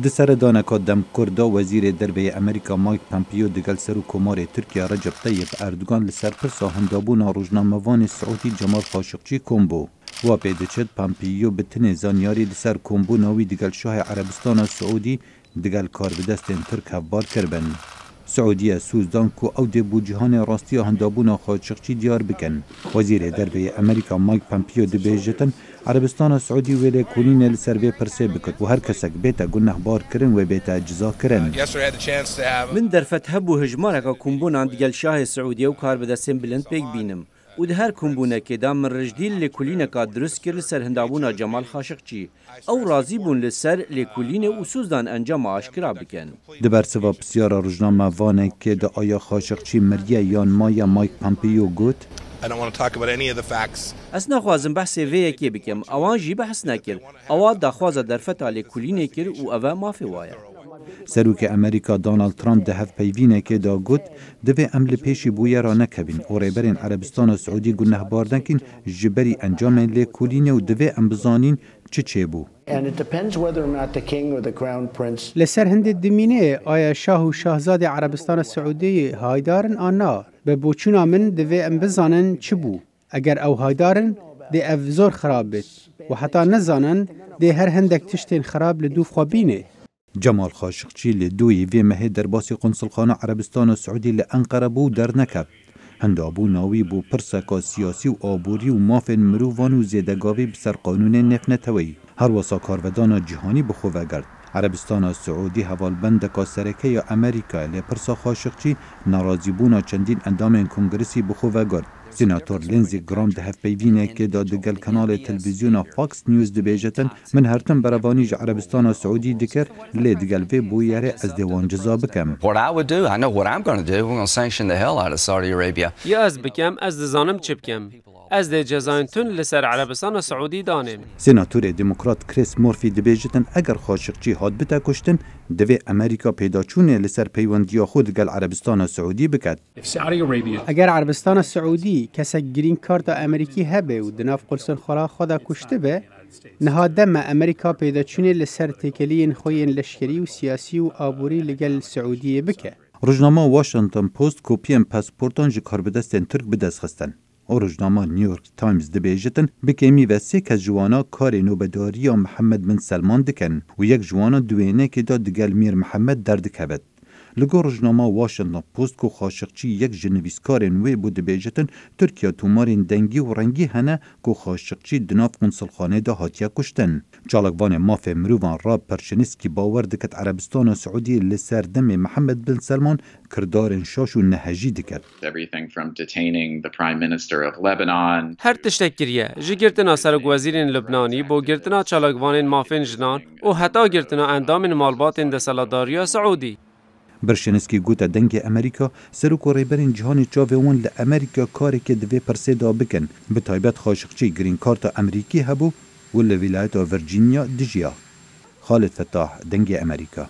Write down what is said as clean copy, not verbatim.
د سردانکا دم کردا وزیر دربه امریکا مایک پامپیو دگل سر و کمار ترکیه رجب طیب اردوغان لسر پرسا هندابونا روزنامه‌وان سعودی جمال خاشقچی کومبو و پیدچد پامپیو بتنه زانیاری لسر کومبو ناوی دگل شاه عربستان سعودی دگل کار بدستین ترک هفبار کربن. سعودیه سوزدان کو او ده بو جهان راستی هندابونا خاشقچی دیار بکن. وزیر دربه امریکا مایک پامپیو دبیجتن عربستان سعودی ولی کلین لسر وی پرسه بکد و هر کسک بیتا گنه بار کرن و بیتا اجزا کرن. من در فتح بو هجمارکا کمبونان دیگل شاه سعودیه و کار بدستین بلند بیگ بینم. و ده هر کمبونه که دام من رجدیل لکولینه که درست کرد لسر هندابونا جمال خاشقچی او راضی بون لسر لکولینه و سوزدان انجام آشکرا بکن. دبر سوا بسیارا روزنامه وانه که دا آیا خاشقچی مریه یان مایا مایک پامپیو گوت از نخوازم بحث وی اکی بکم اوان جی بحث نکر اوان داخوازه در فتح لکولینه کر و اوان مافی وایا. سروک امریکا دونالد ترامپ ده هف پیوینه که دا گوت دوی عمل پیشی بویه را نکبین و ریبرین عربستان و سعودی گنه باردنکین جبری انجام لکولینه و دوی انبزانین چه بو. لسر هند دمینه آیا شاه و شاهزاده عربستان سعودی هایدارن آنا به بوچونا من دوی انبزانن چه بو. اگر او هایدارن ده افزور خراب بید و حتی نزانن ده هر هندک تشتین خراب لدوف خوابینه. جمال خاشقچی لدوی وی مه در باسی قنصلخانه عربستان و سعودی لانقره بو در نکب. هندابو ناوی بو پرسکا سیاسی و آبوری و مافن مرووان و زیدگاوی بسر قانون نفنتوی. هر وسا کارودان جهانی بخوه گرد. عربستان و سعودی حوالبندکا سرکه یا امریکا لپرسا خاشقچی ناراضی بونا چندین اندام کنگرسی بخوه گرد. سیناتور لینزی گرام ده هف پیوینه که دا دگل کانال تلویزیون فاکس نیوز دبیجتن من هرتن برابانیج عربستان و سعودی دکر لی دگل وی بویره از دیوان جزا بکم. یا از بکم از دزانم چه بکم. از ده جزاین تون لسر عربستان و سعودی دانم. سیناتور دموکرات کریس مورفی دبیجتن اگر خاشقچی هاد بتا کشتن دوی امریکا پیدا چونه لسر پیوندیا خود گل عربستان و سعودی بکد. اگر عربستان سعودی کسی گرین کارت امریکی هبه و دناف قلسل خلا خدا کشته به نهادم امریکا پیدا چونه لسر تکلین خوین لشکری و سیاسی و آبوری لگل سعودی بکه. روزنامه واشنگتن پست کپیم پاسپورتان جکار بدستن ترک بدست خستن. او روزنامه نیویورک تایمز دبیجتن بکیمی و سه که جوانا کار نوبداری محمد بن سلمان دکن و یک جوانا دوینه که دا دگل میر محمد درد کبد. لگو روزنامه واشنگتن پست کو خاشقچی یک جنویسکار نوی بود دبیجتن ترکیه تومارین دنگی و رنگی هنه کو خاشقچی دناف قنصلخانه دا هاتیا کشتن. چالکوان ماف مروان را پرشنسکی باور دکت عربستان و سعودی لسر دم محمد بن سلمان کردار شاش و نهجی دکت. هر تشتکریه جی گرتنا سرک وزیرین لبنانی بو گرتنا چالکوان مافین جنان و حتی گرتنا اندام مالبات دسالداری سعودی. برشنسکی گوتا دنگ امریکا سروک و ریبرین جهان چاوه اون لامریکا کاری که دوی پرسه دا بکن به تایبت خاشقچی گرین کارت امریکی هبو و لولایت ورجینیا دجیا. خالد فتاح دنگ امریکا.